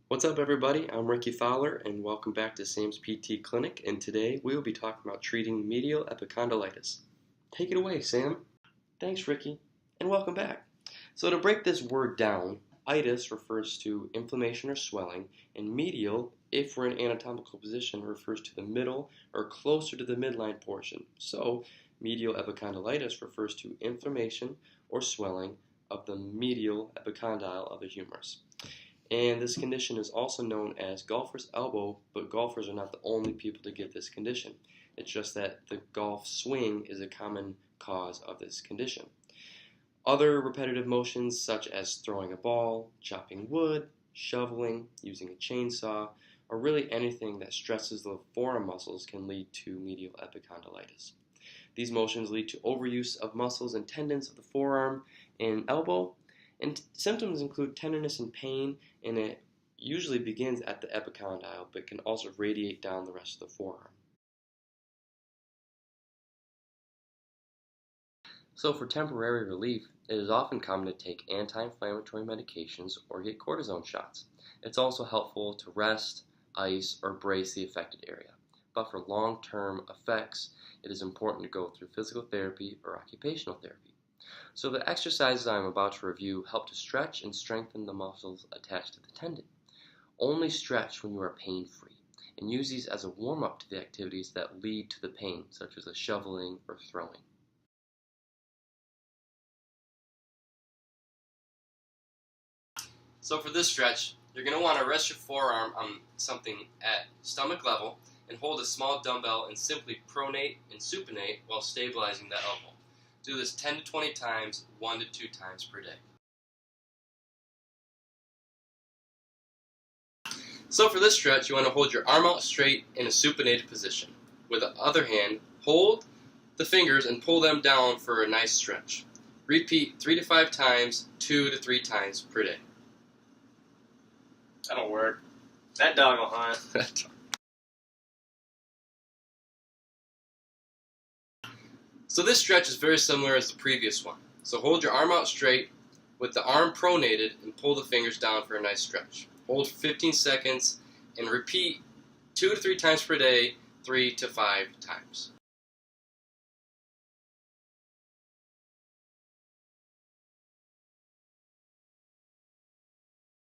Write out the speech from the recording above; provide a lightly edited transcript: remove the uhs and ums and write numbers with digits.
What's up, everybody? I'm Ricky Fowler, and welcome back to Sam's PT Clinic. And today we will be talking about treating medial epicondylitis. Take it away, Sam. Thanks, Ricky, and welcome back. So to break this word down, itis refers to inflammation or swelling, and medial, if we're in anatomical position, refers to the middle or closer to the midline portion. So medial epicondylitis refers to inflammation or swelling of the medial epicondyle of the humerus. And this condition is also known as golfer's elbow, but golfers are not the only people to get this condition. It's just that the golf swing is a common cause of this condition. Other repetitive motions such as throwing a ball, chopping wood, shoveling, using a chainsaw, or really anything that stresses the forearm muscles can lead to medial epicondylitis. These motions lead to overuse of muscles and tendons of the forearm and elbow, and symptoms include tenderness and pain, and it usually begins at the epicondyle but can also radiate down the rest of the forearm. So for temporary relief, it is often common to take anti-inflammatory medications or get cortisone shots. It's also helpful to rest, ice, or brace the affected area. But for long-term effects, it is important to go through physical therapy or occupational therapy. So the exercises I'm about to review help to stretch and strengthen the muscles attached to the tendon. Only stretch when you are pain-free, and use these as a warm-up to the activities that lead to the pain, such as the shoveling or throwing. So for this stretch, you're going to want to rest your forearm on something at stomach level and hold a small dumbbell and simply pronate and supinate while stabilizing the elbow. Do this 10 to 20 times, 1 to 2 times per day. So for this stretch, you want to hold your arm out straight in a supinated position. With the other hand, hold the fingers and pull them down for a nice stretch. Repeat 3 to 5 times, 2 to 3 times per day. That'll work. That dog will hunt. So this stretch is very similar as the previous one. So hold your arm out straight with the arm pronated and pull the fingers down for a nice stretch. Hold for 15 seconds and repeat 2 to 3 times per day, 3 to 5 times.